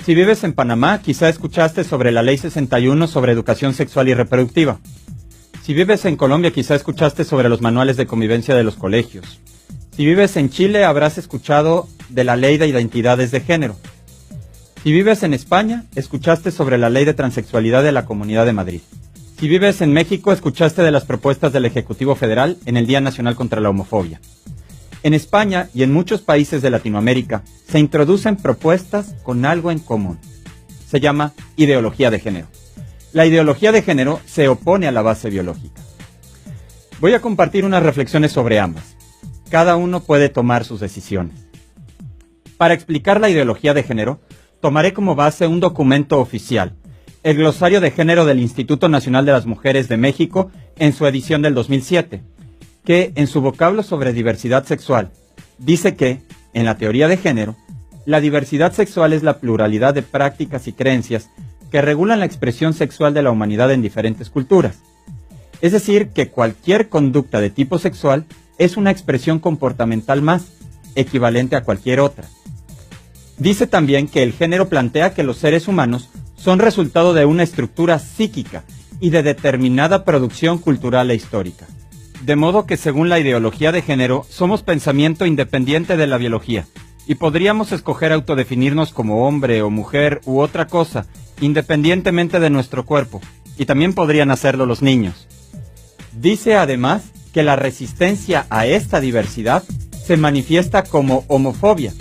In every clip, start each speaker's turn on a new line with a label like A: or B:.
A: Si vives en Panamá, quizá escuchaste sobre la Ley 61 sobre educación sexual y reproductiva. Si vives en Colombia, quizá escuchaste sobre los manuales de convivencia de los colegios. Si vives en Chile, habrás escuchado de la Ley de Identidades de Género. Si vives en España, escuchaste sobre la Ley de Transexualidad de la Comunidad de Madrid. Si vives en México, escuchaste de las propuestas del Ejecutivo Federal en el Día Nacional contra la Homofobia. En España y en muchos países de Latinoamérica se introducen propuestas con algo en común. Se llama ideología de género. La ideología de género se opone a la base biológica. Voy a compartir unas reflexiones sobre ambas. Cada uno puede tomar sus decisiones. Para explicar la ideología de género, tomaré como base un documento oficial, el Glosario de Género del Instituto Nacional de las Mujeres de México en su edición del 2007, que en su vocablo sobre diversidad sexual dice que, en la teoría de género, la diversidad sexual es la pluralidad de prácticas y creencias que regulan la expresión sexual de la humanidad en diferentes culturas. Es decir, que cualquier conducta de tipo sexual es una expresión comportamental más, equivalente a cualquier otra. Dice también que el género plantea que los seres humanos son resultado de una estructura psíquica y de determinada producción cultural e histórica. De modo que según la ideología de género, somos pensamiento independiente de la biología, y podríamos escoger autodefinirnos como hombre o mujer u otra cosa, independientemente de nuestro cuerpo, y también podrían hacerlo los niños. Dice además que la resistencia a esta diversidad se manifiesta como homofobia,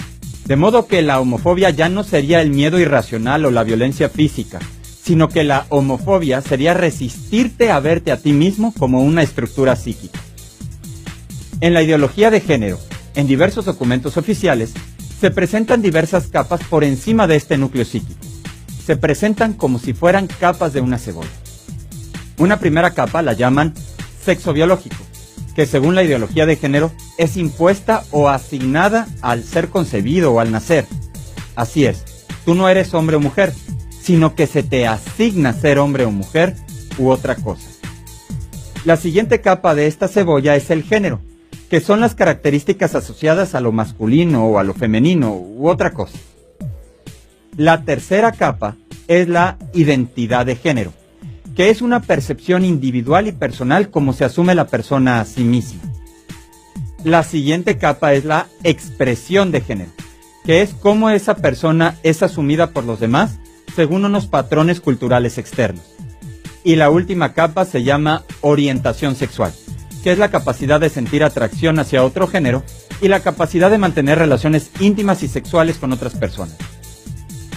A: de modo que la homofobia ya no sería el miedo irracional o la violencia física, sino que la homofobia sería resistirte a verte a ti mismo como una estructura psíquica. En la ideología de género, en diversos documentos oficiales, se presentan diversas capas por encima de este núcleo psíquico. Se presentan como si fueran capas de una cebolla. Una primera capa la llaman sexo biológico, que según la ideología de género es impuesta o asignada al ser concebido o al nacer. Así es, tú no eres hombre o mujer, sino que se te asigna ser hombre o mujer u otra cosa. La siguiente capa de esta cebolla es el género, que son las características asociadas a lo masculino o a lo femenino u otra cosa. La tercera capa es la identidad de género, que es una percepción individual y personal como se asume la persona a sí misma. La siguiente capa es la expresión de género, que es cómo esa persona es asumida por los demás según unos patrones culturales externos. Y la última capa se llama orientación sexual, que es la capacidad de sentir atracción hacia otro género y la capacidad de mantener relaciones íntimas y sexuales con otras personas.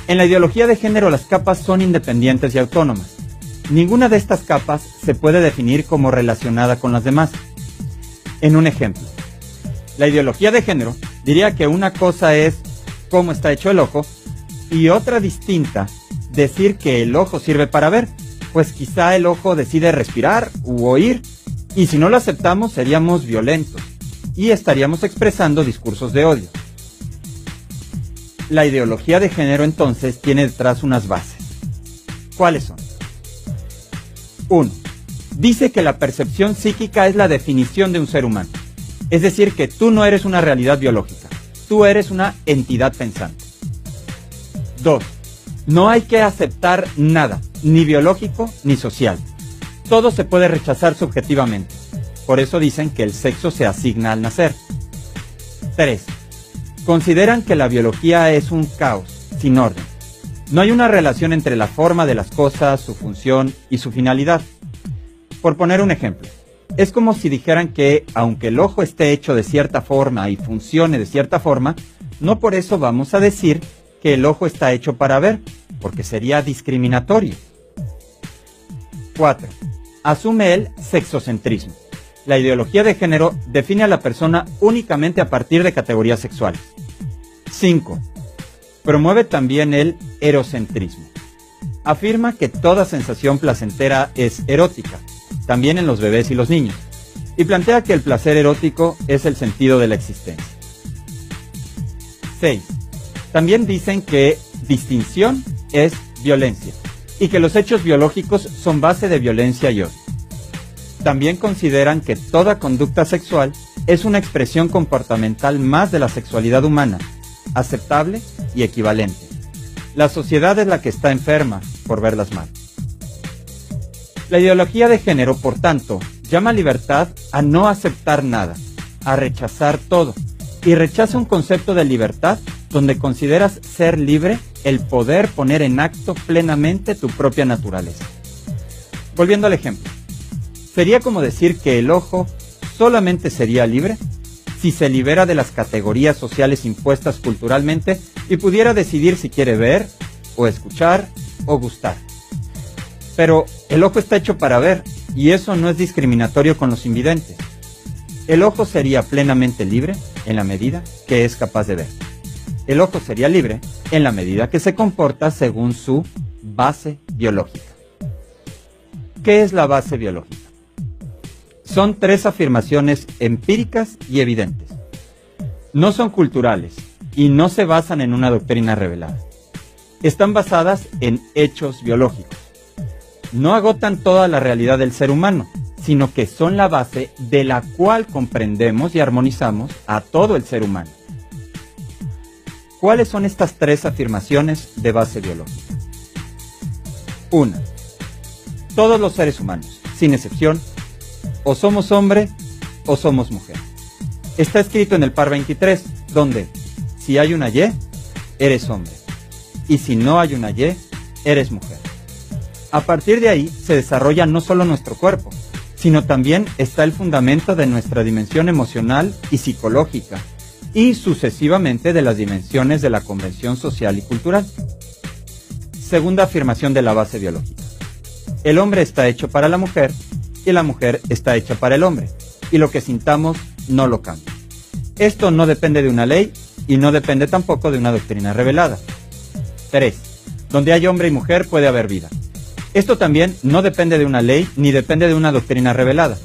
A: En la ideología de género las capas son independientes y autónomas. Ninguna de estas capas se puede definir como relacionada con las demás. En un ejemplo, la ideología de género diría que una cosa es cómo está hecho el ojo y otra distinta decir que el ojo sirve para ver, pues quizá el ojo decide respirar u oír, y si no lo aceptamos seríamos violentos y estaríamos expresando discursos de odio. La ideología de género entonces tiene detrás unas bases. ¿Cuáles son? 1. Dice que la percepción psíquica es la definición de un ser humano, es decir, que tú no eres una realidad biológica, tú eres una entidad pensante. 2. No hay que aceptar nada, ni biológico ni social. Todo se puede rechazar subjetivamente. Por eso dicen que el sexo se asigna al nacer. 3. Consideran que la biología es un caos, sin orden. No hay una relación entre la forma de las cosas, su función y su finalidad. Por poner un ejemplo, es como si dijeran que, aunque el ojo esté hecho de cierta forma y funcione de cierta forma, no por eso vamos a decir que el ojo está hecho para ver, porque sería discriminatorio. 4. Asume el sexocentrismo. La ideología de género define a la persona únicamente a partir de categorías sexuales. 5. Promueve también el erocentrismo. Afirma que toda sensación placentera es erótica, también en los bebés y los niños, y plantea que el placer erótico es el sentido de la existencia. 6. También dicen que distinción es violencia, y que los hechos biológicos son base de violencia y odio. También consideran que toda conducta sexual es una expresión comportamental más de la sexualidad humana, aceptable y equivalente. La sociedad es la que está enferma por verlas mal. La ideología de género, por tanto, llama a libertad a no aceptar nada, a rechazar todo, y rechaza un concepto de libertad donde consideras ser libre el poder poner en acto plenamente tu propia naturaleza. Volviendo al ejemplo, sería como decir que el ojo solamente sería libre si se libera de las categorías sociales impuestas culturalmente y pudiera decidir si quiere ver, o escuchar, o gustar. Pero el ojo está hecho para ver, y eso no es discriminatorio con los invidentes. El ojo sería plenamente libre en la medida que es capaz de ver. El ojo sería libre en la medida que se comporta según su base biológica. ¿Qué es la base biológica? Son 3 afirmaciones empíricas y evidentes. No son culturales y no se basan en una doctrina revelada. Están basadas en hechos biológicos. No agotan toda la realidad del ser humano, sino que son la base de la cual comprendemos y armonizamos a todo el ser humano. ¿Cuáles son estas 3 afirmaciones de base biológica? 1. Todos los seres humanos, sin excepción, o somos hombre o somos mujer. Está escrito en el par 23, donde si hay una Y, eres hombre, y si no hay una Y, eres mujer. A partir de ahí se desarrolla no solo nuestro cuerpo, sino también está el fundamento de nuestra dimensión emocional y psicológica, y sucesivamente de las dimensiones de la convención social y cultural. Segunda afirmación de la base biológica. El hombre está hecho para la mujer y la mujer está hecha para el hombre, y lo que sintamos no lo cambia. Esto no depende de una ley y no depende tampoco de una doctrina revelada. 3. Donde hay hombre y mujer puede haber vida. Esto también no depende de una ley ni depende de una doctrina revelada.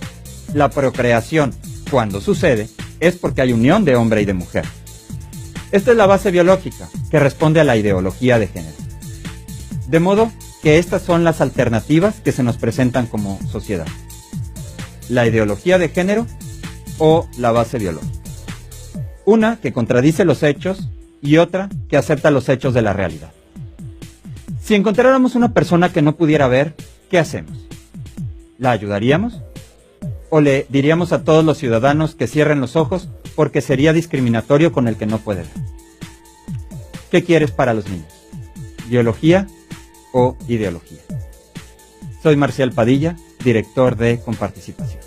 A: La procreación, cuando sucede, es porque hay unión de hombre y de mujer. Esta es la base biológica que responde a la ideología de género. De modo que estas son las alternativas que se nos presentan como sociedad: la ideología de género o la base biológica. Una que contradice los hechos y otra que acepta los hechos de la realidad. Si encontráramos una persona que no pudiera ver, ¿qué hacemos? ¿La ayudaríamos? ¿O le diríamos a todos los ciudadanos que cierren los ojos porque sería discriminatorio con el que no puede ver? ¿Qué quieres para los niños? ¿Biología o ideología? Soy Marcial Padilla, director de Comparticipación.